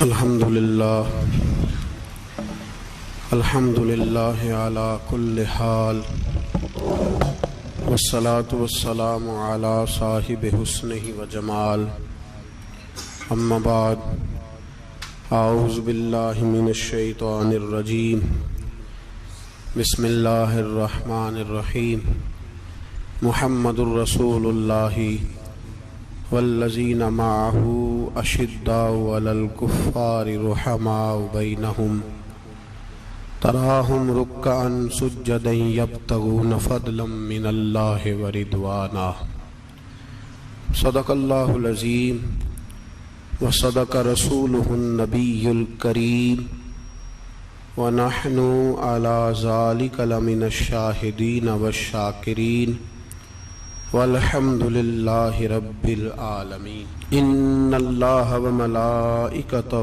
الحمدللہ علی کل حال والصلاة والسلام علی صاحب حسنہ و جمال اما بعد اعوذ باللہ من الشیطان الرجیم بسم اللہ الرحمن الرحیم محمد الرسول اللہ والذین معہ اشداء علی الکفار رحماء بینہم تراہم رکعا سجدا یبتغون فضلا من اللہ ورضوانا صدق اللہ العظیم وصدق رسولہ النبی الکریم ونحن علی ذلک لمن الشاہدین والشاکرین والحمد للہ رب العالمین ان اللہ وملائکتہ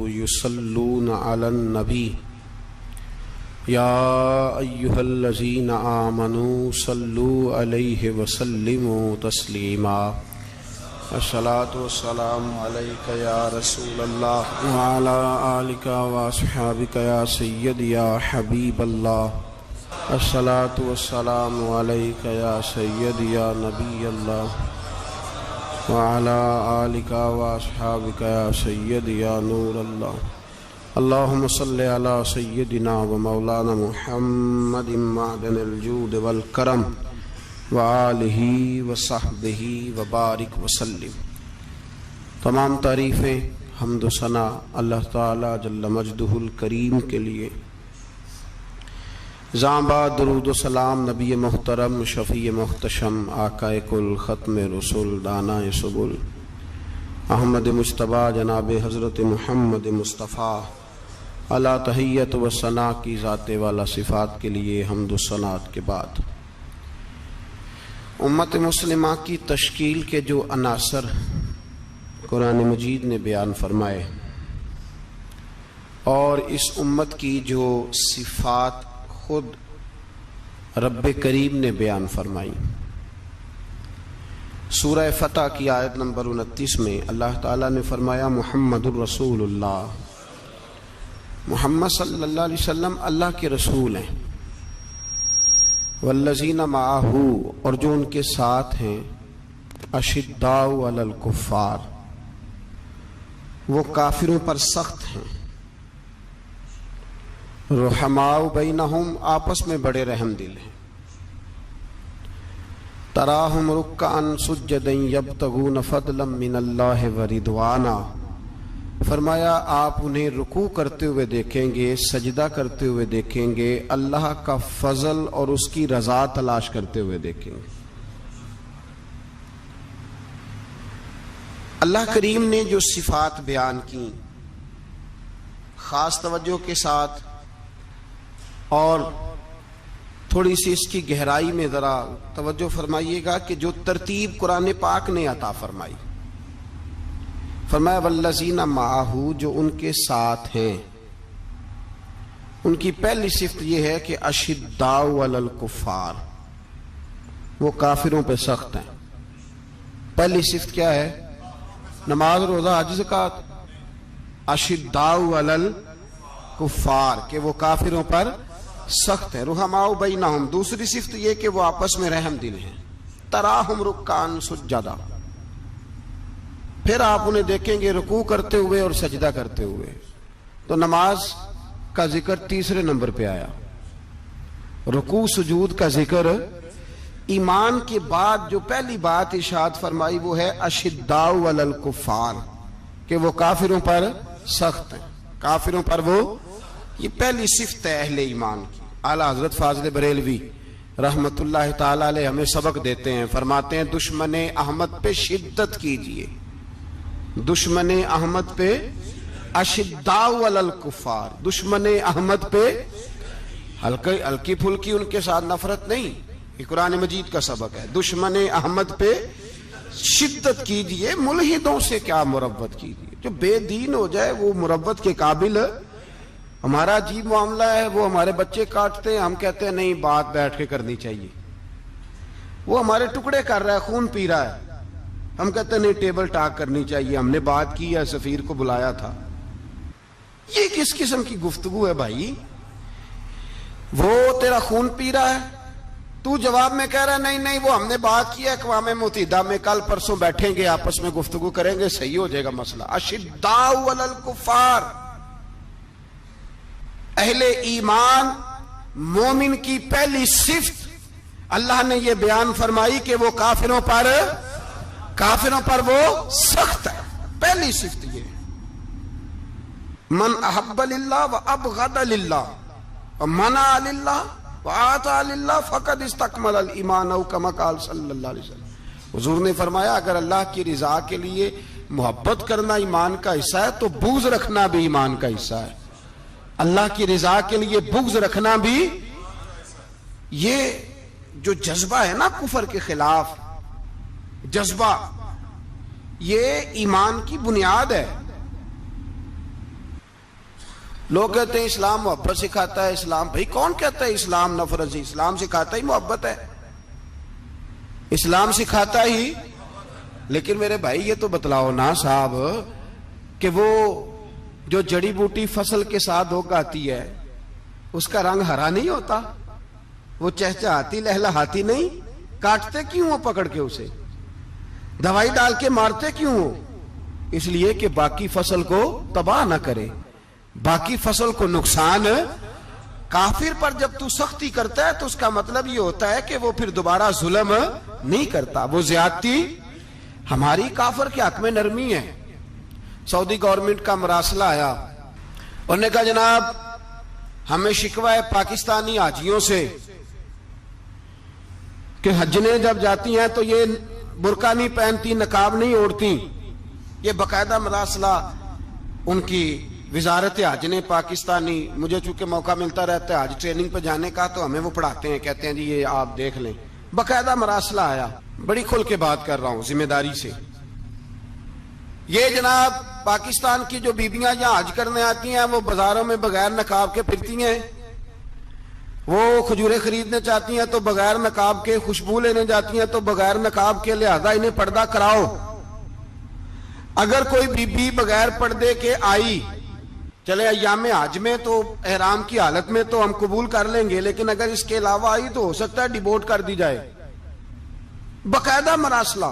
یصلون علی النبی یا ایہا الذین آمنوا صلوا علیہ وسلموا تسلیما الصلاۃ والسلام علیک یا رسول اللہ وعلی آلک واصحابک یا سیدی یا حبیب اللہ الصلاۃ والسلام علیک یا سیدی یا نبی اللہ وعلی آلک واصحابک یا سیدی یا نور اللہ اللہم صلی علی سیدنا و مولانا محمد معدن الجود والکرم وآلہ وصحبہ وبارک وسلم۔ تمام تعریفیں حمد و ثنا اللہ تعالی جل مجدہ الکریم کے لیے، زامباد درود و سلام نبی محترم شفیع محتشم آقا کل ختم رسول دانا سبل احمد مجتبیٰ جناب حضرت محمد مصطفیٰ علی تحیت و ثنا کی ذات والا صفات کے لیے حمد و ثناء کے بعد امت مسلمہ کی تشکیل کے جو عناصر قرآن مجید نے بیان فرمائے اور اس امت کی جو صفات خود رب کریم نے بیان فرمائی، سورہ فتح کی آیت نمبر 29 میں اللہ تعالیٰ نے فرمایا محمد الرسول اللہ، محمد صلی اللہ علیہ وسلم اللہ کے رسول ہیں، والذین معہ اور جو ان کے ساتھ ہیں، اشداء علی الکفار وہ کافروں پر سخت ہیں، رحماء بینہم آپس میں بڑے رحم دل ہیں، تراہم رکعا سجدا یبتغون فضلا من اللہ ورضوانا فرمایا آپ انہیں رکوع کرتے ہوئے دیکھیں گے، سجدہ کرتے ہوئے دیکھیں گے، اللہ کا فضل اور اس کی رضا تلاش کرتے ہوئے دیکھیں گے۔ اللہ کریم نے جو صفات بیان کی خاص توجہ کے ساتھ اور تھوڑی سی اس کی گہرائی میں ذرا توجہ فرمائیے گا کہ جو ترتیب قرآن پاک نے عطا فرمائی، فرمایا والذین معہ جو ان کے ساتھ ہیں، ان کی پہلی صفت یہ ہے کہ اشداء علی الکفار وہ کافروں پہ سخت ہیں۔ پہلی صفت کیا ہے؟ نماز روزہ حج زکوٰۃ، اشداء علی الکفار کہ وہ کافروں پر سخت ہے، رحماء بینہم دوسری صفت یہ کہ وہ آپس میں رحم دل ہیں، تراہم رکعا سجدا پھر آپ انہیں دیکھیں گے رکوع کرتے ہوئے اور سجدہ کرتے ہوئے۔ تو نماز کا ذکر تیسرے نمبر پہ آیا، رکوع سجود کا ذکر ایمان کے بعد جو پہلی بات ارشاد فرمائی وہ ہے اشداء علی الکفار کہ وہ کافروں پر سخت ہیں، کافروں پر وہ، یہ پہلی صفت ہے اہل ایمان کی۔ اعلیٰ حضرت فاضل بریلوی رحمت اللہ تعالی علیہ ہمیں سبق دیتے ہیں، فرماتے ہیں دشمن احمد پہ شدت کیجئے، دشمن احمد پہ اشداء علی الکفار، دشمن احمد پہ ہلکی پھلکی ان کے ساتھ نفرت نہیں، یہ قرآن مجید کا سبق ہے، دشمن احمد پہ شدت کیجئے، ملحدوں سے کیا مروت کیجئے، جو بے دین ہو جائے وہ مروت کے قابل۔ ہمارا عجیب معاملہ ہے، وہ ہمارے بچے کاٹتے ہیں، ہم کہتے ہیں نہیں بات بیٹھ کے کرنی چاہیے، وہ ہمارے ٹکڑے کر رہا ہے، خون پی رہا ہے، ہم کہتے ہیں نہیں ٹیبل ٹاک کرنی چاہیے، ہم نے بات کی ہے، سفیر کو بلایا تھا، یہ کس قسم کی گفتگو ہے بھائی؟ وہ تیرا خون پی رہا ہے، تو جواب میں کہہ رہا ہے نہیں نہیں وہ ہم نے بات کی ہے اقوام متحدہ میں، کل پرسوں بیٹھیں گے آپس میں گفتگو کریں گے، صحیح ہو جائے گا مسئلہ۔ اشداء علی الکفار، اہل ایمان مومن کی پہلی صفت اللہ نے یہ بیان فرمائی کہ وہ کافروں پر وہ سخت ہے، پہلی صفت یہ۔ من احب للہ و ابغض للہ ومنع للہ وآتى للہ فقد استکمل الایمان او کما قال صلی اللہ علیہ وسلم۔ حضور نے فرمایا اگر اللہ کی رضا کے لیے محبت کرنا ایمان کا حصہ ہے تو بغض رکھنا بھی ایمان کا حصہ ہے۔ اللہ کی رضا کے لیے بغض رکھنا بھی، یہ جو جذبہ ہے نا کفر کے خلاف جذبہ، یہ ایمان کی بنیاد ہے۔ لوگ کہتے ہیں اسلام محبت سکھاتا ہے، اسلام، بھائی کون کہتا ہے اسلام نفرت سے؟ اسلام سکھاتا ہی محبت ہے، اسلام سکھاتا ہی۔ لیکن میرے بھائی یہ تو بتلاؤ نا صاحب کہ وہ جو جڑی بوٹی فصل کے ساتھ اگاتی ہے اس کا رنگ ہرا نہیں ہوتا، وہ چہچہاتی لہلہاتی نہیں، کاٹتے کیوں ہو پکڑ کے اسے، دوائی ڈال کے مارتے کیوں ہو؟ اس لیے کہ باقی فصل کو تباہ نہ کرے، باقی فصل کو نقصان۔ کافر پر جب تو سختی کرتا ہے تو اس کا مطلب یہ ہوتا ہے کہ وہ پھر دوبارہ ظلم نہیں کرتا، وہ زیادتی۔ ہماری کافر کے حق میں نرمی ہے۔ سعودی گورنمنٹ کا مراسلہ آیا، انہوں نے کہا جناب ہمیں شکوہ ہے پاکستانی حاجیوں سے کہ حجنے جب جاتی ہیں تو یہ برقع نہیں پہنتی، نقاب نہیں اوڑھتی۔ یہ باقاعدہ مراسلہ ان کی وزارت حج نے پاکستانی، مجھے چونکہ موقع ملتا رہتا ہے حج ٹریننگ پہ جانے کا تو ہمیں وہ پڑھاتے ہیں، کہتے ہیں جی یہ آپ دیکھ لیں، باقاعدہ مراسلہ آیا، بڑی کھل کے بات کر رہا ہوں ذمہ داری سے۔ یہ جناب پاکستان کی جو بیبیاں یہاں حج کرنے آتی ہیں وہ بازاروں میں بغیر نقاب کے پھرتی ہیں، وہ کھجوریں خریدنے چاہتی ہیں تو بغیر نقاب کے، خوشبو لینے جاتی ہیں تو بغیر نقاب کے، لہذا انہیں پردہ کراؤ۔ اگر کوئی بی بی بغیر پردے کے آئی، چلے ایام حج میں تو احرام کی حالت میں تو ہم قبول کر لیں گے، لیکن اگر اس کے علاوہ آئی تو ہو سکتا ہے ڈیبورٹ کر دی جائے۔ باقاعدہ مراسلہ۔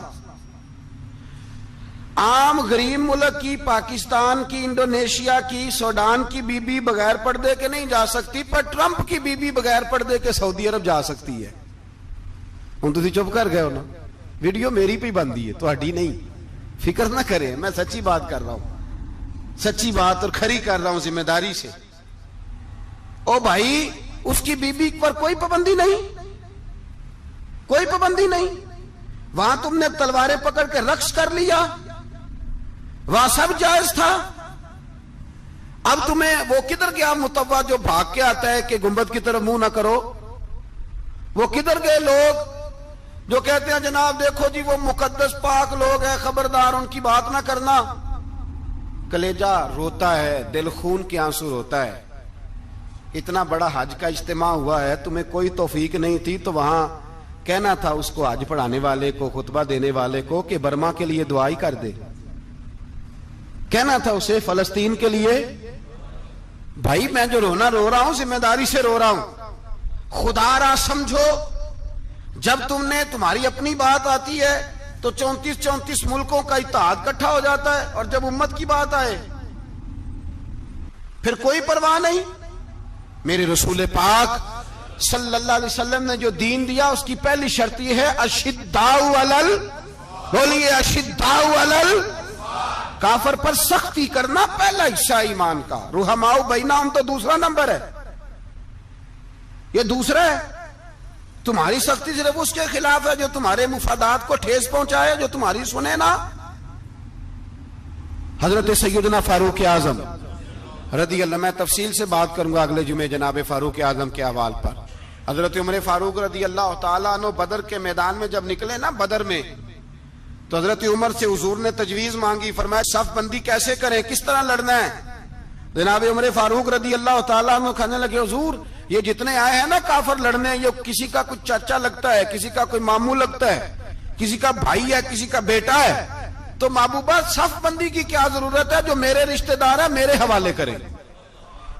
عام غریب ملک کی، پاکستان کی، انڈونیشیا کی، سوڈان کی بی بی بغیر پردے کے نہیں جا سکتی، پر ٹرمپ کی بی بی بغیر پردے کے سعودی عرب جا سکتی ہے۔ ہوں تسی چپ کر گئے ہو نا، ویڈیو میری پہ بندی ہے، تہاڈی نہیں، فکر نہ کریں، میں سچی بات کر رہا ہوں، سچی بات اور کھری کر رہا ہوں ذمہ داری سے۔ او بھائی اس کی بی بی پر کوئی پابندی نہیں، کوئی پابندی نہیں۔ وہاں تم نے تلواریں پکڑ کے رقص کر لیا، وہاں سب جائز تھا۔ اب تمہیں وہ کدھر گیا متوا جو بھاگ کے آتا ہے کہ گنبد کی طرف منہ نہ کرو؟ وہ کدھر گئے لوگ جو کہتے ہیں جناب دیکھو جی وہ مقدس پاک لوگ ہیں، خبردار ان کی بات نہ کرنا؟ کلیجہ روتا ہے، دل خون کے آنسو روتا ہے۔ اتنا بڑا حج کا اجتماع ہوا ہے، تمہیں کوئی توفیق نہیں تھی تو وہاں کہنا تھا اس کو، حج پڑھانے والے کو، خطبہ دینے والے کو کہ برما کے لیے دعائی کر دے، کہنا تھا اسے فلسطین کے لیے۔ بھائی میں جو رونا رو رہا ہوں ذمہ داری سے رو رہا ہوں، خدا را سمجھو، جب تم نے تمہاری اپنی بات آتی ہے تو 34 ملکوں کا اتحاد اکٹھا ہو جاتا ہے، اور جب امت کی بات آئے پھر کوئی پرواہ نہیں۔ میرے رسول پاک صلی اللہ علیہ وسلم نے جو دین دیا اس کی پہلی شرط یہ ہے اشداء علی، بولیے اشداء علی، کافر پر سختی کرنا پہلا حصہ ایمان کا۔ رحماء بینہم تو دوسرا نمبر ہے، یہ دوسرا ہے۔ تمہاری سختی صرف اس کے خلاف ہے جو تمہارے مفادات کو ٹھیس پہنچائے، جو تمہاری سنے نا۔ حضرت سیدنا فاروق اعظم رضی اللہ، میں تفصیل سے بات کروں گا اگلے جمعے جناب فاروق اعظم کے احوال پر۔ حضرت عمر فاروق رضی اللہ تعالیٰ عنہ بدر کے میدان میں جب نکلے نا، بدر میں، تو حضرت عمر سے حضور نے تجویز مانگی، فرمایا صف بندی کیسے کریں، کس طرح لڑنا ہے؟ جناب عمر فاروق رضی اللہ تعالیٰ عنہ کہنے لگے حضور یہ جتنے آئے ہیں نا کافر لڑنے، یہ کسی کا کوئی چاچا لگتا ہے، کسی کا کوئی ماموں لگتا ہے، کسی کا بھائی ہے، کسی کا بیٹا ہے، تو محبوبہ صف بندی کی کیا ضرورت ہے؟ جو میرے رشتہ دار ہے میرے حوالے کریں۔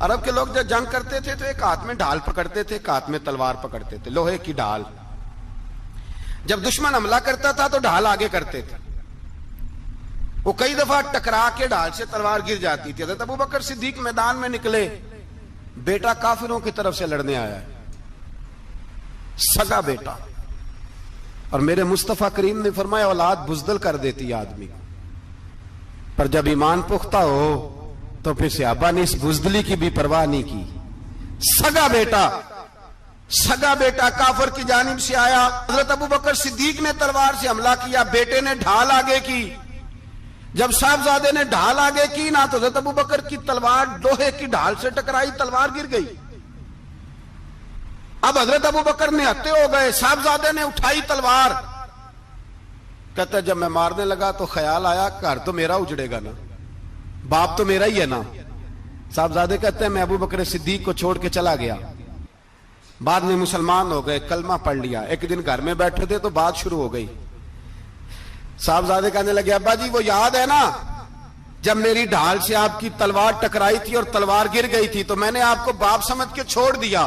عرب کے لوگ جب جنگ کرتے تھے تو ایک ہاتھ میں ڈھال پکڑتے تھے، ایک ہاتھ میں تلوار پکڑتے تھے، لوہے کی ڈھال. جب دشمن حملہ کرتا تھا تو ڈھال آگے کرتے تھے. وہ کئی دفعہ ٹکرا کے ڈھال سے تلوار گر جاتی تھی. حضرت ابوبکر صدیق میدان میں نکلے، بیٹا کافروں کی طرف سے لڑنے آیا ہے، سگا بیٹا. اور میرے مصطفیٰ کریم نے فرمایا اولاد بزدل کر دیتی آدمی کو، پر جب ایمان پختہ ہو تو پھر صحابہ نے اس بزدلی کی بھی پرواہ نہیں کی. سگا بیٹا کافر کی جانب سے آیا. حضرت ابوبکر صدیق نے تلوار سے حملہ کیا، بیٹے نے ڈھال آگے کی. جب صاحبزادے نے ڈھال آگے کی نا تو حضرت ابوبکر کی تلوار لوہے کی ڈھال سے ٹکرائی، تلوار گر گئی. اب حضرت ابوبکر نے ہتے ہو گئے، صاحبزادے نے اٹھائی تلوار. کہتا ہے جب میں مارنے لگا تو خیال آیا گھر تو میرا اجڑے گا نا، باپ تو میرا ہی ہے نا. صاحبزادے کہتے ہیں میں ابوبکر صدیق کو چھوڑ کے چلا گیا. بعد میں مسلمان ہو گئے، کلمہ پڑھ لیا. ایک دن گھر میں بیٹھے تھے تو بات شروع ہو گئی. صاحبزادے کہنے لگے ابا جی وہ یاد ہے نا جب میری ڈھال سے آپ کی تلوار ٹکرائی تھی اور تلوار گر گئی تھی تو میں نے آپ کو باپ سمجھ کے چھوڑ دیا،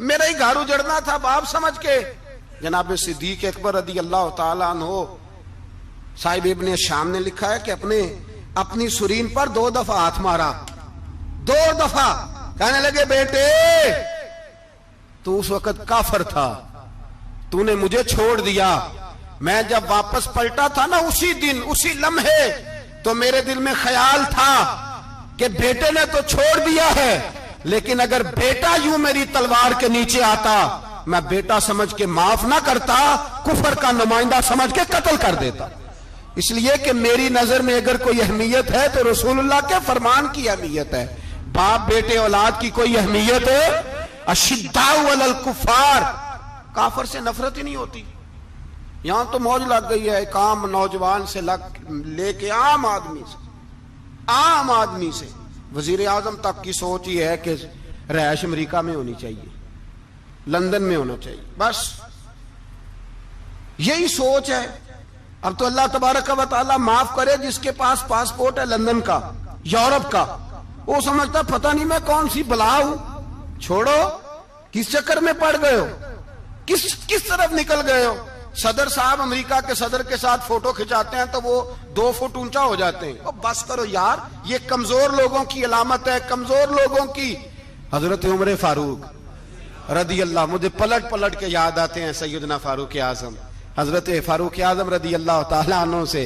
میرا ہی گھر اجڑنا تھا باپ سمجھ کے. جناب صدیق اکبر رضی اللہ تعالیٰ عنہ صاحب ابن شام نے لکھا ہے کہ اپنی سرین پر 2 دفعہ ہاتھ مارا، 2 دفعہ. کہنے لگے بیٹے تو اس وقت کافر تھا، تو نے مجھے چھوڑ دیا. میں جب واپس پلٹا تھا نا اسی دن اسی لمحے تو میرے دل میں خیال تھا کہ بیٹے نے تو چھوڑ دیا ہے، لیکن اگر بیٹا یوں میری تلوار کے نیچے آتا میں بیٹا سمجھ کے معاف نہ کرتا، کفر کا نمائندہ سمجھ کے قتل کر دیتا. اس لیے کہ میری نظر میں اگر کوئی اہمیت ہے تو رسول اللہ کے فرمان کی اہمیت ہے. باپ بیٹے اولاد کی کوئی اہمیت ہے؟ اشداء علی الکفار، کافر سے نفرت ہی نہیں ہوتی. یہاں تو موج لگ گئی ہے ایک عام نوجوان سے لے کے عام آدمی سے وزیر اعظم تک کی سوچ یہ ہے کہ رہائش امریکہ میں ہونی چاہیے، لندن میں ہونا چاہیے، بس یہی سوچ ہے. اب تو اللہ تبارک و تعالی معاف کرے جس کے پاس پاسپورٹ ہے لندن کا، یورپ کا، وہ سمجھتا پتہ نہیں میں کون سی بلا ہوں. چھوڑو، کس چکر میں پڑ گئے ہو، کس طرف نکل گئے ہو. صدر صاحب امریکہ کے صدر کے ساتھ فوٹو کھچاتے ہیں تو وہ 2 فٹ اونچا ہو جاتے ہیں. بس کرو یار، یہ کمزور لوگوں کی علامت ہے، کمزور لوگوں کی. حضرت عمر فاروق رضی اللہ، مجھے پلٹ کے یاد آتے ہیں سیدنا فاروق اعظم. حضرت فاروق اعظم رضی اللہ تعالیٰ عنہ سے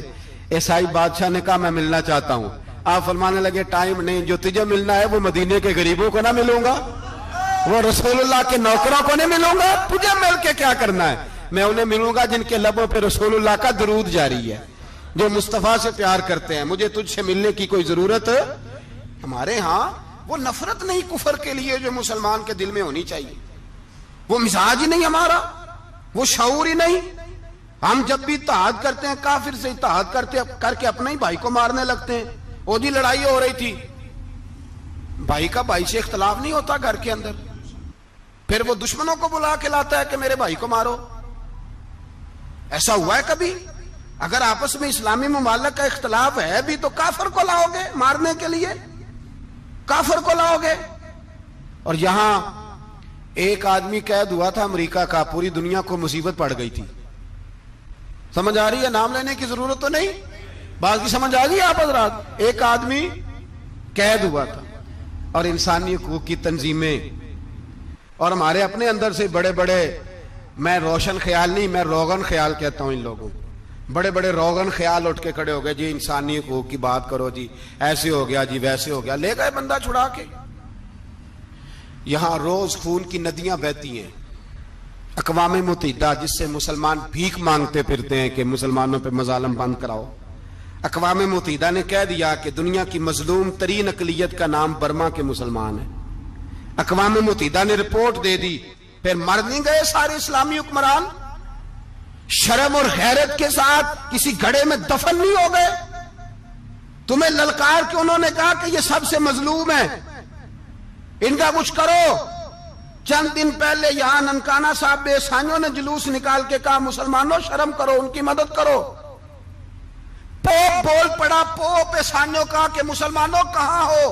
عیسائی بادشاہ نے کہا میں ملنا چاہتا ہوں. آپ فرمانے لگے ٹائم نہیں، جو تجھے ملنا ہے وہ مدینے کے غریبوں کو نہ ملوں گا، وہ رسول اللہ کے نوکروں کو نہیں ملوں گا، تجھے مل کے کیا کرنا ہے. میں انہیں ملوں گا جن کے لبوں پہ رسول اللہ کا درود جاری ہے، جو مصطفیٰ سے پیار کرتے ہیں. مجھے تجھ سے ملنے کی کوئی ضرورت ہے. ہمارے ہاں وہ نفرت نہیں کفر کے لیے جو مسلمان کے دل میں ہونی چاہیے، وہ مزاج ہی نہیں ہمارا، وہ شعور ہی نہیں. ہم جب بھی اتحاد کرتے ہیں کافر سے اتحاد کر کے اپنے ہی بھائی کو مارنے لگتے ہیں. وہ جی لڑائی ہو رہی تھی، بھائی کا بھائی سے اختلاف نہیں ہوتا گھر کے اندر، پھر وہ دشمنوں کو بلا کے لاتا ہے کہ میرے بھائی کو مارو. ایسا ہوا ہے کبھی؟ اگر آپس میں اسلامی ممالک کا اختلاف ہے بھی تو کافر کو لاؤ گے مارنے کے لیے، کافر کو لاؤ گے. اور یہاں ایک آدمی قید ہوا تھا امریکہ کا، پوری دنیا کو مصیبت پڑ گئی تھی. سمجھ آ رہی ہے؟ نام لینے کی ضرورت تو نہیں، بات کی سمجھ آ گئی آپ حضرات. ایک آدمی قید ہوا تھا اور انسانی حقوق کی تنظیمیں اور ہمارے اپنے اندر سے بڑے بڑے، میں روشن خیال نہیں، میں روغن خیال کہتا ہوں ان لوگوں، بڑے بڑے روغن خیال اٹھ کے کھڑے ہو گئے جی انسانی حقوق کی بات کرو جی، ایسے ہو گیا جی ویسے ہو گیا. لے گئے بندہ چھڑا کے. یہاں روز خون کی ندیاں بہتی ہیں. اقوام متحدہ جس سے مسلمان بھیک مانگتے پھرتے ہیں کہ مسلمانوں پہ مظالم بند کراؤ، اقوام متحدہ نے کہہ دیا کہ دنیا کی مظلوم ترین اقلیت کا نام برما کے مسلمان ہے. اقوام متحدہ نے رپورٹ دے دی. پھر مر نہیں گئے سارے اسلامی حکمران؟ شرم اور غیرت کے ساتھ کسی گھڑے میں دفن نہیں ہو گئے؟ تمہیں للکار کے انہوں نے کہا کہ یہ سب سے مظلوم ہیں، ان کا کچھ کرو. چند دن پہلے یہاں ننکانہ صاحب بے سانیوں نے جلوس نکال کے کہا مسلمانوں شرم کرو، ان کی مدد کرو. پوپ بول پڑا، پوپ ایسانیوں کا کہ مسلمانوں کہاں ہو؟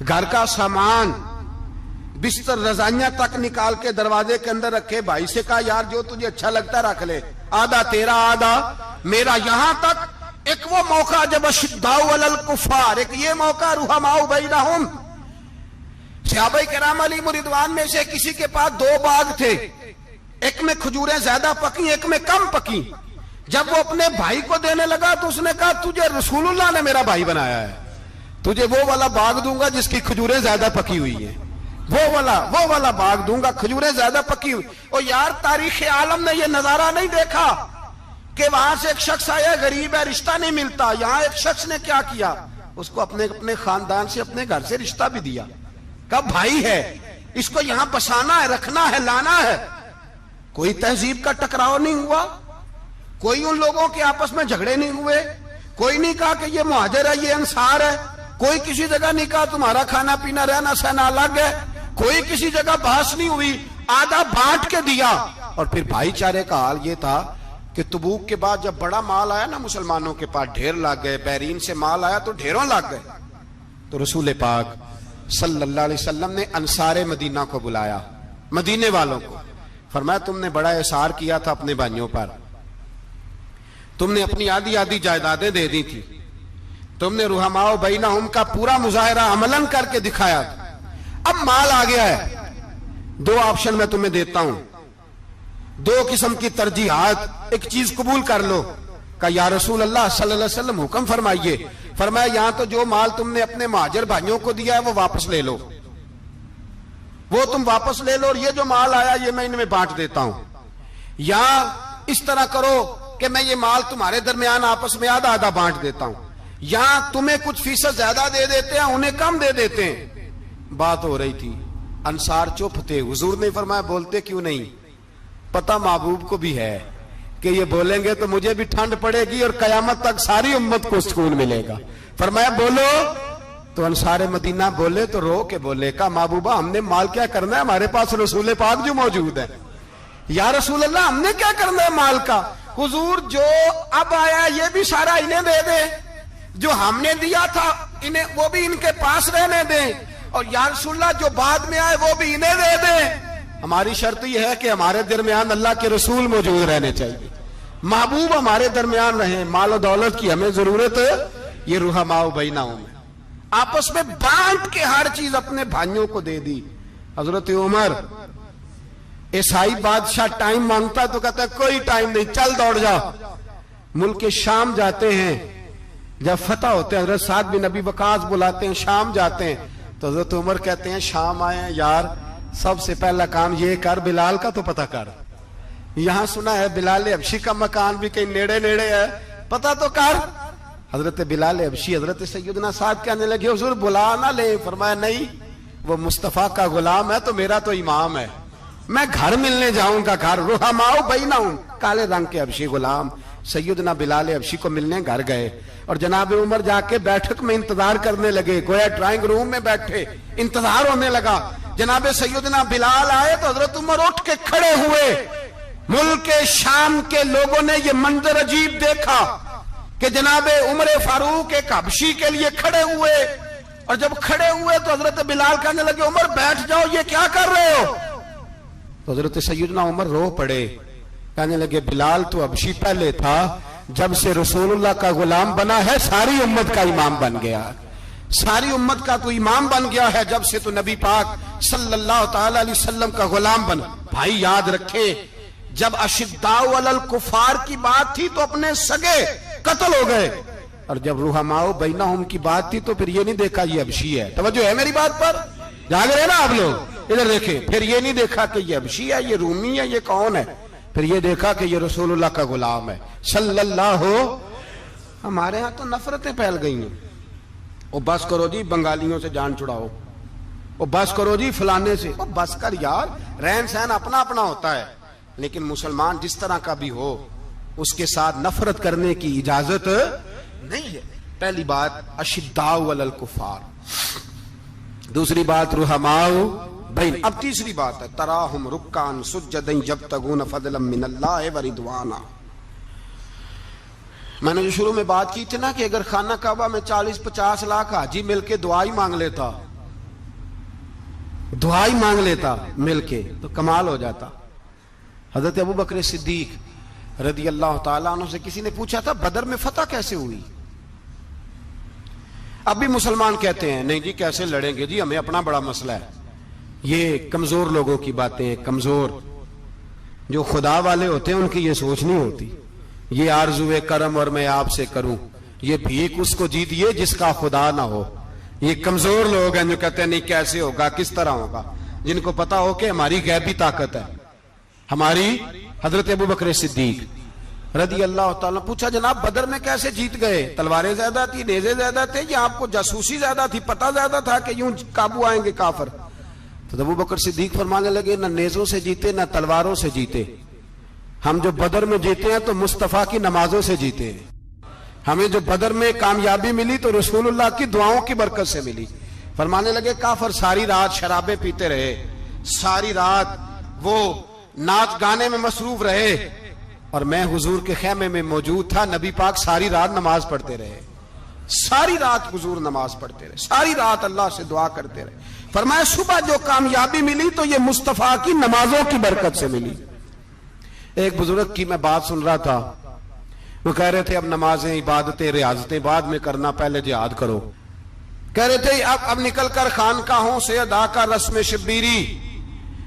گھر کا سامان بستر رضائیاں تک نکال کے دروازے کے اندر رکھے. بھائی سے کہا یار جو تجھے اچھا لگتا رکھ لے, آدھا تیرا آدھا میرا. یہاں تک ایک وہ موقع جب اشداء علی الکفار, ایک یہ موقع رحماء بینہم. صحابہ کرام علیہم رضوان میں سے کسی کے پاس 2 باغ تھے, ایک میں کھجوریں زیادہ پکی ایک میں کم پکی. جب وہ اپنے بھائی کو دینے لگا تو اس نے کہا تجھے رسول اللہ نے میرا بھائی بنایا ہے, تجھے وہ والا باغ دوں گا جس کی کھجوریں زیادہ پکی ہوئی ہیں, وہ والا باغ دوں گا کھجوریں زیادہ پکی ہوئی. اور یار تاریخ عالم نے یہ نظارہ نہیں دیکھا کہ وہاں سے ایک شخص آیا غریب ہے رشتہ نہیں ملتا. یہاں ایک شخص نے کیا کیا, اس کو اپنے خاندان سے اپنے گھر سے رشتہ بھی دیا. کہا بھائی ہے, اس کو یہاں بسانا ہے, رکھنا ہے, لانا ہے. کوئی تہذیب کا ٹکراؤ نہیں ہوا, کوئی ان لوگوں کے آپس میں جھگڑے نہیں ہوئے, کوئی نہیں کہا کہ یہ مہاجر ہے یہ انصار ہے, کوئی کسی جگہ نہیں کہا تمہارا کھانا پینا رہنا سہنا الگ ہے, کوئی کسی جگہ بحث نہیں ہوئی, آدھا بانٹ کے دیا. اور پھر بھائی چارے کا حال یہ تھا کہ تبوک کے بعد جب بڑا مال آیا نا مسلمانوں کے پاس, ڈھیر لگ گئے, بحرین سے مال آیا تو ڈھیروں لگ گئے. تو رسول پاک صلی اللہ علیہ وسلم نے انصار مدینہ کو بلایا, مدینے والوں کو. فرمایا تم نے بڑا احسار کیا تھا اپنے بھائیوں پر, تم نے اپنی آدھی جائیدادیں دے دی تھی, تم نے رحماء بینہم کا پورا مظاہرہ عملاً کر کے دکھایا تھا. اب مال آ گیا ہے, 2 آپشن میں تمہیں دیتا ہوں, 2 قسم کی ترجیحات, ایک چیز قبول کر لو. کہ یا رسول اللہ صلی اللہ علیہ وسلم حکم فرمائیے. فرمایا یہاں تو جو مال تم نے اپنے مہاجر بھائیوں کو دیا ہے وہ واپس لے لو, وہ تم واپس لے لو, اور یہ جو مال آیا یہ میں ان میں بانٹ دیتا ہوں. یا اس طرح کرو کہ میں یہ مال تمہارے درمیان آپس میں آدھا آدھا بانٹ دیتا ہوں, یا تمہیں کچھ فیصد زیادہ دے دیتے ہیں انہیں کم دے دیتے ہیں. بات ہو رہی تھی, انصار چپ تھے. حضور نے فرمایا بولتے کیوں نہیں, پتہ محبوب کو بھی ہے کہ یہ بولیں گے تو مجھے بھی ٹھنڈ پڑے گی اور قیامت تک ساری امت کو سکون ملے گا. فرمایا بولو. تو انصار مدینہ بولے تو رو کے بولے, کہا محبوبہ ہم نے مال کیا کرنا ہے, ہمارے پاس رسول پاک جو موجود ہے. یا رسول اللہ ہم نے کیا کرنا ہے مال کا, حضور جو اب آیا یہ بھی سارا انہیں دے دیں, جو ہم نے دیا تھا انہیں وہ بھی ان کے پاس رہنے دیں, اور یا رسول اللہ جو بعد میں آئے وہ بھی انہیں دے دیں. ہماری شرط یہ ہے کہ ہمارے درمیان اللہ کے رسول موجود رہنے چاہیے, محبوب ہمارے درمیان رہیں, مال و دولت کی ہمیں ضرورت ہے. یہ رحماء بینہم آپس میں بانٹ کے ہر چیز اپنے بھائیوں کو دے دی. حضرت عمر عیسائی بادشاہ ٹائم مانگتا تو کہتا ہے کوئی ٹائم نہیں, چل دوڑ جا. ملک شام جاتے ہیں, جب فتح ہوتے ہیں حضرت سعد بن ابی وقاص بلاتے ہیں, شام جاتے ہیں تو حضرت عمر کہتے ہیں شام آئے ہیں یار, سب سے پہلا کام یہ کر بلال کا تو پتہ کر. یہاں سنا ہے بلال حبشی کا مکان بھی کہیں نیڑے نیڑے ہے, پتہ تو کر. حضرت بلال حبشی حضرت سیدنا سعد کہنے لگے حضور بلا نہ لیں. فرمایا نہیں, وہ مصطفیٰ کا غلام ہے تو میرا تو امام ہے, میں گھر ملنے جاؤں گا. گھر رحماء بینہم, کالے رنگ کے حبشی غلام سیدنا بلال حبشی کو ملنے گھر گئے, اور جناب عمر جا کے بیٹھک میں انتظار کرنے لگے, گویا ڈرائنگ روم میں بیٹھے انتظار ہونے لگا. جناب سیدنا بلال آئے تو حضرت عمر اٹھ کے کھڑے ہوئے. ملک شام کے لوگوں نے یہ منظر عجیب دیکھا کہ جناب عمر فاروق ایک حبشی کے لیے کھڑے ہوئے, اور جب کھڑے ہوئے تو حضرت بلال کہنے لگے عمر بیٹھ جاؤ, یہ کیا کر رہے ہو. تو حضرت سیدنا عمر رو پڑے, کہنے لگے بلال تو حبشی پہلے تھا, جب سے رسول اللہ کا غلام بنا ہے ساری امت کا امام بن گیا, ساری امت کا تو امام بن گیا ہے جب سے تو نبی پاک صلی اللہ تعالی علیہ وسلم کا غلام بنا. بھائی یاد رکھے جب اشداء علی الکفار کی بات تھی تو اپنے سگے قتل ہو گئے, اور جب رحماء بینہم کی بات تھی تو پھر یہ نہیں دیکھا یہ حبشی ہے. توجہ ہے میری بات پر, جاگ رہے نا آپ لوگ, ادھر دیکھیں. پھر یہ نہیں دیکھا کہ یہ حبشی ہے, یہ رومی ہے, یہ کون ہے, پھر یہ دیکھا کہ یہ رسول اللہ کا غلام ہے صلی اللہ. ہمارے ہاں تو نفرتیں پھیل گئی ہیں, وہ بس کرو جی بنگالیوں سے جان چھڑاؤ, وہ بس کرو جی فلانے سے, وہ بس کر یار, رہن سہن اپنا اپنا ہوتا ہے, لیکن مسلمان جس طرح کا بھی ہو اس کے ساتھ نفرت کرنے کی اجازت نہیں ہے. پہلی بات اشداء علی الکفار, دوسری بات رحماء بین. اب تیسری بات ہے تراہم رکعا سجدا یبتغون فضلا من اللہ ورضوانا. میں نے جو شروع میں بات کی تھی نا کہ اگر خانہ کعبہ میں 40-50 لاکھ حاجی مل کے دعائی مانگ لیتا دعا ہی مانگ لیتا مل کے تو کمال ہو جاتا۔ حضرت ابو بکر صدیق رضی اللہ تعالیٰ عنہ سے کسی نے پوچھا تھا بدر میں فتح کیسے ہوئی؟ اب بھی مسلمان کہتے ہیں نہیں جی کیسے لڑیں گے جی، ہمیں اپنا بڑا مسئلہ ہے۔ یہ کمزور لوگوں کی باتیں ہیں، کمزور جو خدا والے ہوتے ہیں ان کی یہ سوچ نہیں ہوتی۔ یہ آرزو کرم اور میں آپ سے کروں، یہ بھیک اس کو جیتیے جس کا خدا نہ ہو۔ یہ کمزور لوگ ہیں جو کہتے ہیں نہیں کیسے ہوگا، کس طرح ہوگا، جن کو پتا ہو کہ ہماری غیبی طاقت ہے۔ ہماری حضرت ابو بکر صدیق رضی اللہ تعالیٰ پوچھا جناب بدر میں کیسے جیت گئے؟ تلواریں زیادہ تھی، نیزے زیادہ تھے، یا آپ کو جاسوسی زیادہ تھی، پتہ زیادہ تھا کہ یوں قابو آئیں گے کافر؟ تو ابو بکر صدیق فرمانے لگے نہ نیزوں سے جیتے نہ تلواروں سے جیتے، ہم جو بدر میں جیتے ہیں تو مصطفیٰ کی نمازوں سے جیتے ہیں۔ ہمیں جو بدر میں کامیابی ملی تو رسول اللہ کی دعاؤں کی برکت سے ملی۔ فرمانے لگے کافر ساری رات شرابیں پیتے رہے، ساری رات وہ ناچ گانے میں مصروف رہے، اور میں حضور کے خیمے میں موجود تھا، نبی پاک ساری رات نماز پڑھتے رہے، ساری رات حضور نماز پڑھتے رہے، ساری رات اللہ سے دعا کرتے رہے۔ فرمایا صبح جو کامیابی ملی تو یہ مصطفیٰ کی نمازوں کی برکت سے ملی۔ ایک بزرگ کی میں بات سن رہا تھا، وہ کہہ رہے تھے اب نمازیں عبادتیں ریاضتیں بعد میں کرنا، پہلے جہاد کرو۔ کہہ رہے تھے اب نکل کر خانقاہوں سے ادا کر رسم شبیری،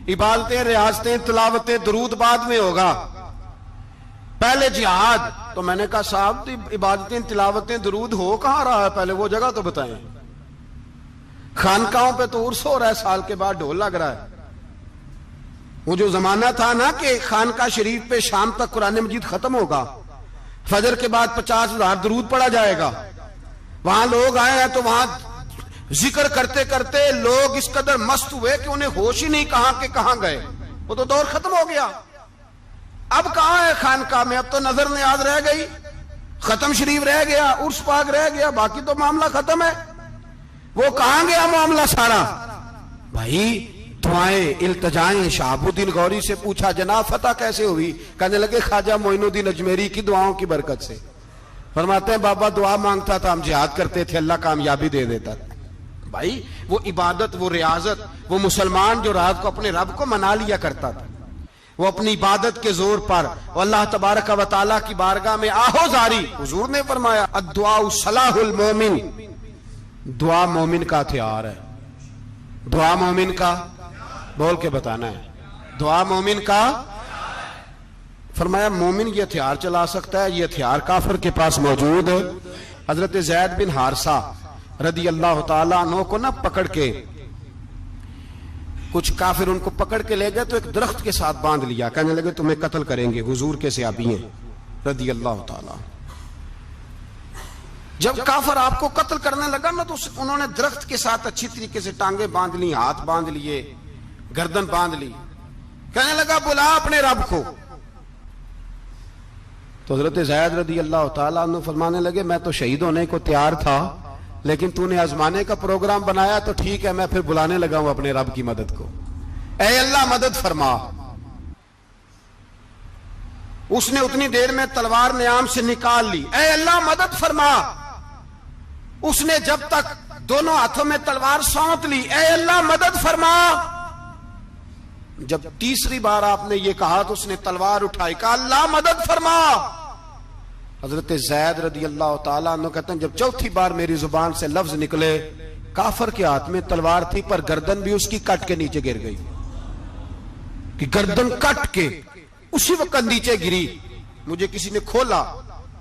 عبادتیں ریاضتیں تلاوتیں درود بعد میں ہوگا، پہلے جہاد۔ تو میں نے کہا صاحب عبادتیں تلاوتیں درود ہو کہاں رہا ہے، پہلے وہ جگہ تو بتائیں۔ خانقاہوں پہ تو عرس ہو رہا ہے، سال کے بعد ڈھول لگ رہا ہے۔ وہ جو زمانہ تھا نا کہ خانقاہ شریف پہ شام تک قرآن مجید ختم ہوگا، فجر کے بعد 50,000 درود پڑھا جائے گا، وہاں لوگ آئے ہیں تو وہاں ذکر کرتے کرتے لوگ اس قدر مست ہوئے کہ انہیں ہوش ہی نہیں کہاں کہ کہاں گئے، وہ تو دور ختم ہو گیا۔ اب کہاں ہے خانقاہ میں؟ اب تو نظر نیاز رہ گئی، ختم شریف رہ گیا، عرس پاک رہ گیا، باقی تو معاملہ ختم ہے۔ وہ کہاں گیا معاملہ سارا؟ بھائی دعائیں التجائیں۔ شہاب الدین غوری سے پوچھا جناب فتح کیسے ہوئی؟ کہنے لگے خواجہ معین الدین اجمیری کی دعاؤں کی برکت سے۔ فرماتے ہیں بابا دعا مانگتا تھا، ہم جہاد کرتے تھے، اللہ کامیابی دے دیتا تھا۔ بھائی وہ عبادت، وہ ریاضت، وہ مسلمان جو رات کو اپنے رب کو منا لیا کرتا تھا، وہ اپنی عبادت کے زور پر اللہ تبارک و تعالیٰ کی بارگاہ میں آہو زاری۔ حضور نے فرمایا الدعاء صلاح المومن، دعا مومن کا ہتھیار ہے۔ دعا مومن کا، بول کے بتانا ہے، دعا مومن کا۔ فرمایا مومن یہ ہتھیار چلا سکتا ہے، یہ ہتھیار کافر کے پاس موجود ہے۔ حضرت زید بن حارثہ رضی اللہ تعالیٰ عنہ کو نہ پکڑ کے کچھ کافر ان کو پکڑ کے لے گئے تو ایک درخت کے ساتھ باندھ لیا، کہنے لگے تمہیں قتل کریں گے، حضور کے صحابی ہیں رضی اللہ تعالیٰ۔ جب کافر آپ کو قتل کرنے لگا نا تو انہوں نے درخت کے ساتھ اچھی طریقے سے ٹانگیں باندھ لی، ہاتھ باندھ لیے، گردن باندھ لی، کہنے لگا بلا اپنے رب کو۔ تو حضرت زید رضی اللہ تعالیٰ عنہ فرمانے لگے میں تو شہید ہونے کو تیار تھا، لیکن تو نے آزمانے کا پروگرام بنایا تو ٹھیک ہے، میں پھر بلانے لگا ہوں اپنے رب کی مدد کو۔ اے اللہ مدد فرما۔ اس نے اتنی دیر میں تلوار نیام سے نکال لی، اے اللہ مدد فرما۔ اس نے جب تک دونوں ہاتھوں میں تلوار سونت لی، اے اللہ مدد فرما۔ جب تیسری بار آپ نے یہ کہا تو اس نے تلوار اٹھائی، کہا اللہ مدد فرما۔ حضرت زید رضی اللہ تعالیٰ عنہ کہتے ہیں جب چوتھی بار میری زبان سے لفظ نکلے، کافر کے ہاتھ میں تلوار تھی پر گردن بھی اس کی کٹ کے نیچے گر گئی، کہ گردن کٹ کے اسی وقت نیچے گری۔ مجھے کسی نے کھولا،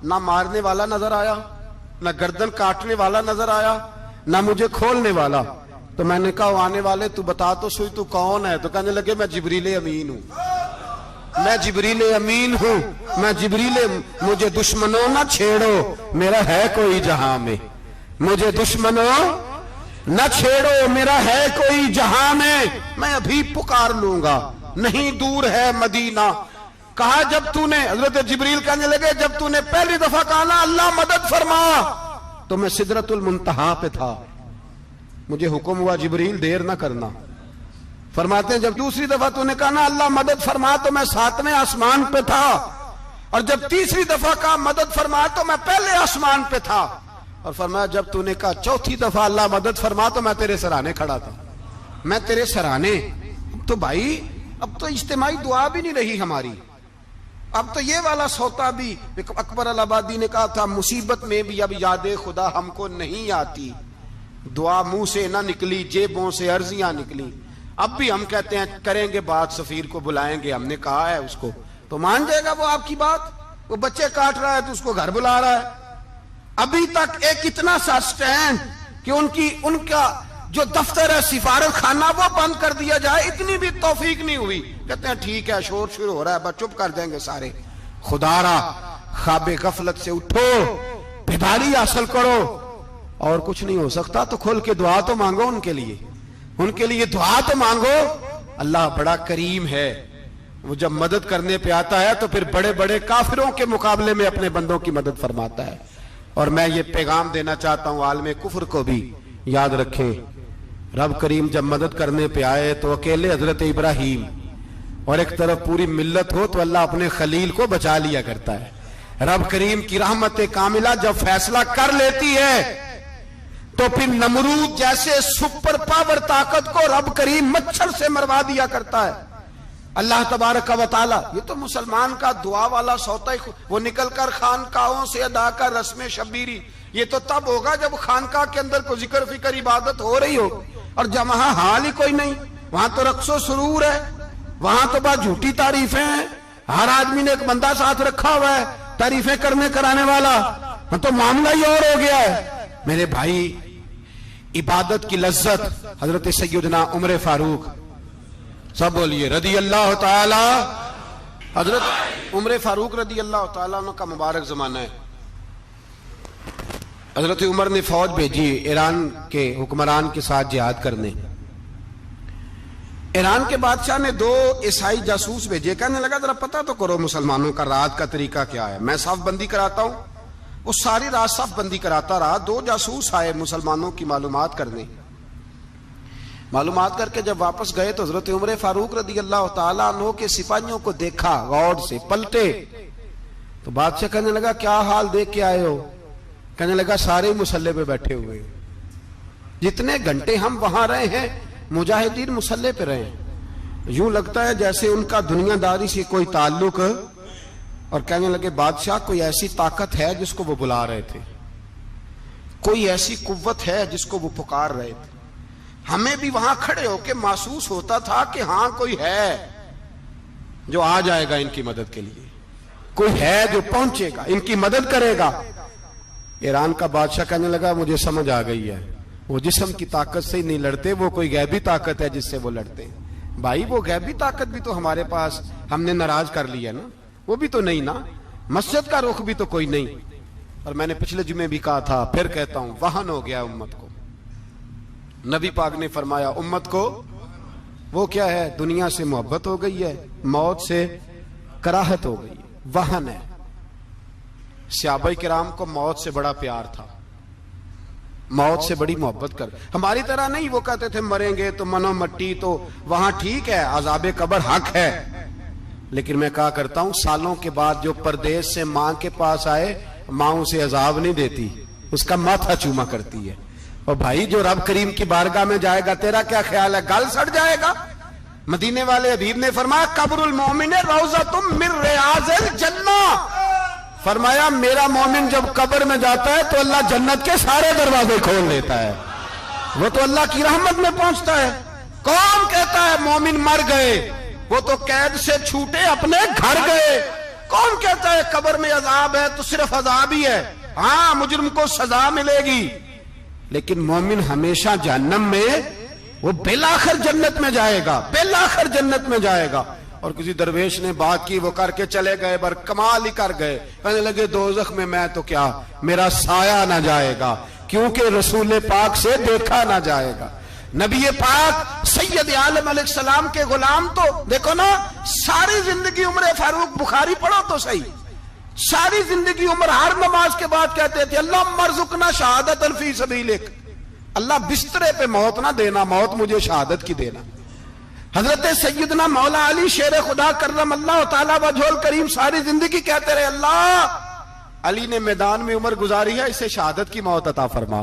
نہ مارنے والا نظر آیا، نہ گردن کاٹنے والا نظر آیا، نہ مجھے کھولنے والا۔ تو میں نے کہا آنے والے تو بتا تو سوئی تو کون ہے؟ تو کہنے لگے میں جبریل امین ہوں، میں جبریل امین ہوں، میں جبریل، مجھے دشمنوں نہ چھیڑو، میرا ہے کوئی جہاں میں، مجھے دشمنوں نہ چھیڑو، میرا ہے کوئی جہاں میں ابھی پکار لوں گا، نہیں دور ہے مدینہ۔ کہا جب تو نے، حضرت جبریل کہنے لگے جب تو نے پہلی دفعہ کہا نا اللہ مدد فرما تو میں سدرۃ المنتہا پہ تھا، مجھے حکم ہوا جبریل دیر نہ کرنا۔ فرماتے ہیں جب دوسری دفعہ تو نے کہا نا اللہ مدد فرما تو میں 7ویں آسمان پہ تھا، اور جب تیسری دفعہ کہا مدد فرما تو میں پہلے آسمان پہ تھا، اور فرمایا جب تو نے کہا چوتھی دفعہ اللہ مدد فرما تو میں تیرے سرانے کھڑا تھا۔ میں تیرے سرانے. تو بھائی اب تو اجتماعی دعا بھی نہیں رہی ہماری, اب تو یہ والا سوتا بھی. اکبر الہآبادی نے کہا تھا مصیبت میں بھی اب یاد خدا ہم کو نہیں آتی, دعا منہ سے نہ نکلی جیبوں سے عرضیاں نکلی. اب بھی ہم کہتے ہیں کریں گے بات, سفیر کو بلائیں گے, ہم نے کہا ہے اس کو, تو مان جائے گا وہ آپ کی بات؟ وہ بچے کاٹ رہا ہے تو اس کو گھر بلا رہا ہے. ابھی تک ایک اتنا سا سٹینڈ کہ ان کا جو دفتر ہے سفارت خانہ وہ بند کر دیا جائے, اتنی بھی توفیق نہیں ہوئی. کہتے ہیں ٹھیک ہے شور شروع ہو رہا ہے بس چپ کر دیں گے سارے. خدا را خواب غفلت سے اٹھو, بیداری حاصل کرو, اور کچھ نہیں ہو سکتا تو کھل کے دعا تو مانگو ان کے لیے, ان کے لیے دعا تو مانگو. اللہ بڑا کریم ہے, وہ جب مدد کرنے پہ آتا ہے تو پھر بڑے بڑے کافروں کے مقابلے میں اپنے بندوں کی مدد فرماتا ہے. اور میں یہ پیغام دینا چاہتا ہوں عالم کفر کو بھی, یاد رکھیں رب کریم جب مدد کرنے پہ آئے تو اکیلے حضرت ابراہیم اور ایک طرف پوری ملت ہو تو اللہ اپنے خلیل کو بچا لیا کرتا ہے. رب کریم کی رحمت کاملہ جب فیصلہ کر لیتی ہے تو پھر نمرود جیسے سپر پاور طاقت کو رب کریم مچھر سے مروا دیا کرتا ہے. اللہ تبارک و تعالی, یہ تو مسلمان کا دعا والا سوتا ہی, وہ نکل کر خانقاہوں سے ادا کر رسم شبیری, یہ تو تب ہوگا جب خانقاہ کے اندر کوئی ذکر فکر عبادت ہو رہی ہو, اور جب وہاں حال ہی کوئی نہیں, وہاں تو رقص و سرور ہے, وہاں تو بس جھوٹی تعریفیں ہیں, ہر آدمی نے ایک بندہ ساتھ رکھا ہوا ہے تعریفیں کرنے کرانے والا, تو معاملہ ہی اور ہو گیا ہے. میرے بھائی عبادت کی لذت حضرت سیدنا عمر فاروق, سب بولیے رضی اللہ تعالی, حضرت عمر فاروق رضی اللہ تعالیٰ عنہ کا مبارک زمانہ ہے. حضرت عمر نے فوج بھیجی ایران کے حکمران کے ساتھ جہاد کرنے. ایران کے بادشاہ نے 2 عیسائی جاسوس بھیجے, کہنے لگا ذرا پتہ تو کرو مسلمانوں کا رات کا طریقہ کیا ہے, میں صف بندی کراتا ہوں. وہ ساری رات صف بندی کراتا رہا. 2 جاسوس آئے مسلمانوں کی معلومات کرنے, معلومات کر کے جب واپس گئے تو حضرت عمر فاروق رضی اللہ تعالیٰ عنہ کے سپاہیوں کو دیکھا, غور سے پلٹے تو بادشاہ کہنے لگا کیا حال دیکھ کے آئے ہو؟ کہنے لگا سارے مسلح پہ بیٹھے ہوئے, جتنے گھنٹے ہم وہاں رہے ہیں مجاہدین مسلح پہ رہے ہیں, یوں لگتا ہے جیسے ان کا دنیا داری سے کوئی تعلق. اور کہنے لگے بادشاہ کوئی ایسی طاقت ہے جس کو وہ بلا رہے تھے, کوئی ایسی قوت ہے جس کو وہ پکار رہے تھے. ہمیں بھی وہاں کھڑے ہو کے محسوس ہوتا تھا کہ ہاں کوئی ہے جو آ جائے گا ان کی مدد کے لیے, کوئی ہے جو پہنچے گا ان کی مدد کرے گا. ایران کا بادشاہ کہنے لگا مجھے سمجھ آ گئی ہے, وہ جسم کی طاقت سے ہی نہیں لڑتے, وہ کوئی غیبی طاقت ہے جس سے وہ لڑتے ہیں. بھائی وہ غیبی طاقت بھی تو ہمارے پاس ہم نے ناراض کر لیا نا, وہ بھی تو نہیں نا, مسجد کا رخ بھی تو کوئی نہیں. اور میں نے پچھلے جمعے بھی کہا تھا, پھر کہتا ہوں, وہن ہو گیا امت کو. نبی پاک نے فرمایا امت کو وہ کیا ہے, دنیا سے محبت ہو گئی ہے, موت سے کراہت ہو گئی, وہن ہے. صحابہ کرام کو موت سے بڑا پیار تھا, موت سے بڑی محبت کر, ہماری طرح نہیں. وہ کہتے تھے مریں گے تو منو مٹی, تو وہاں ٹھیک ہے عذاب قبر حق ہے, لیکن میں کہا کرتا ہوں سالوں کے بعد جو پردیس سے ماں کے پاس آئے, ماں اسے عذاب نہیں دیتی, اس کا ماتھا چوما کرتی ہے. اور بھائی جو رب کریم کی بارگاہ میں جائے گا تیرا کیا خیال ہے, گل سڑ جائے گا؟ مدینے والے حبیب نے فرمایا قبر المومن روضۃ من ریاض الجنہ, فرمایا میرا مومن جب قبر میں جاتا ہے تو اللہ جنت کے سارے دروازے کھول لیتا ہے, وہ تو اللہ کی رحمت میں پہنچتا ہے. کون کہتا ہے مومن مر گئے, وہ تو قید سے چھوٹے اپنے گھر گئے. کون کہتا ہے قبر میں عذاب ہے تو صرف عذاب ہی ہے, ہاں مجرم کو سزا ملے گی, لیکن مومن ہمیشہ جہنم میں, وہ بالآخر جنت میں جائے گا, بالآخر جنت میں جائے گا. اور کسی درویش نے بات کی, وہ کر کے چلے گئے, بر کمال ہی کر گئے, کہنے لگے دوزخ میں میں تو کیا, میرا سایہ نہ جائے گا, کیونکہ رسول پاک سے دیکھا نہ جائے گا. نبی پاک سید عالم علیہ السلام کے غلام تو دیکھو نا, ساری زندگی عمر فاروق بخاری پڑھو تو صحیح, ساری زندگی عمر ہر نماز کے بعد کہتے تھے اللہم ارزقنا شہادت فی سبیلک, اللہ بسترے پہ موت نہ دینا, موت مجھے شہادت کی دینا. حضرت سیدنا مولا علی شیر خدا کرم اللہ تعالی وجہ الکریم ساری زندگی کہتے رہے اللہ, علی نے میدان میں عمر گزاری ہے, اسے شہادت کی موت عطا فرما.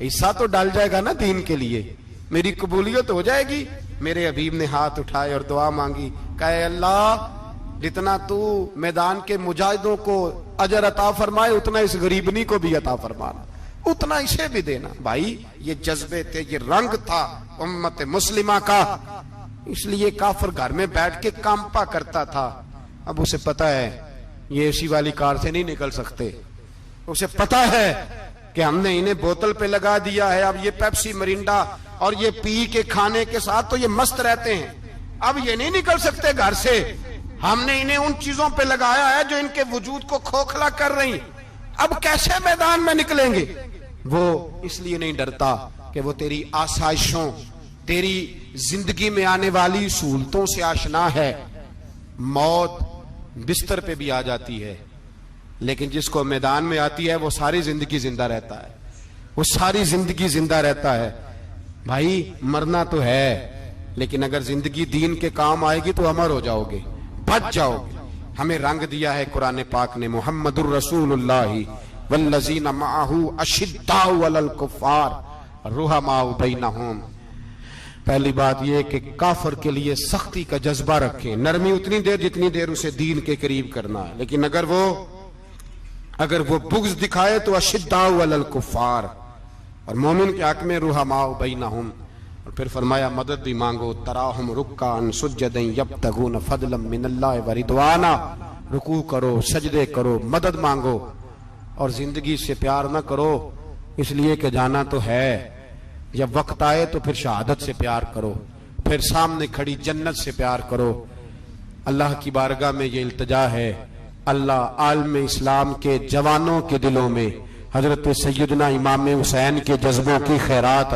حصہ تو ڈال جائے گا نا دین کے لیے, میری قبولیت ہو جائے گی. میرے حبیب نے ہاتھ اٹھائے اور دعا مانگی, کہے اللہ جتنا تو میدان کے مجاہدوں کو اجر عطا فرمائے اتنا اس غریبنی کو بھی عطا فرمانا, اتنا اسے بھی دینا. بھائی یہ جذبے تھے, یہ رنگ تھا امت مسلمہ کا, اس لیے کافر گھر میں بیٹھ کے کانپا کرتا تھا. اب اسے پتا ہے یہ اے سی والی کار سے نہیں نکل سکتے, اسے پتا ہے کہ ہم نے انہیں بوتل پہ لگا دیا ہے, اب یہ پیپسی مرینڈا اور یہ پی کے کھانے کے ساتھ تو یہ مست رہتے ہیں, اب یہ نہیں نکل سکتے گھر سے, ہم نے انہیں ان چیزوں پہ لگایا ہے جو ان کے وجود کو کھوکھلا کر رہی, اب کیسے میدان میں نکلیں گے. وہ اس لیے نہیں ڈرتا کہ وہ تیری آسائشوں, تیری زندگی میں آنے والی سہولتوں سے آشنا ہے. موت بستر پہ بھی آ جاتی ہے, لیکن جس کو میدان میں آتی ہے وہ ساری زندگی زندہ رہتا ہے, وہ ساری زندگی زندہ رہتا ہے. بھائی مرنا تو ہے, لیکن اگر زندگی دین کے کام آئے گی تو امر ہو جاؤ گے, بچ جاؤ گے. ہمیں رنگ دیا ہے قرآن پاک نے, محمد الرسول اللہ والذین معہ اشداء علی الکفار رحماء بینہم. پہلی بات یہ کہ کافر کے لیے سختی کا جذبہ رکھیں, نرمی اتنی دیر جتنی دیر اسے دین کے قریب کرنا ہے, لیکن اگر وہ بغض دکھائے تو اشداء علی الکفار, اور مومن کے حق میں رحماء بینہم. اور پھر فرمایا مدد بھی مانگو, تراہم رکعا سجدا یبتغون فضلا من اللہ ورضوانا, رکوع کرو, سجدے کرو, مدد مانگو, اور زندگی سے پیار نہ کرو اس لیے کہ جانا تو ہے, جب وقت آئے تو پھر شہادت سے پیار کرو, پھر سامنے کھڑی جنت سے پیار کرو. اللہ کی بارگاہ میں یہ التجا ہے, اللہ عالم اسلام کے جوانوں کے دلوں میں حضرت سیدنا امام حسین کے جذبوں کی خیرات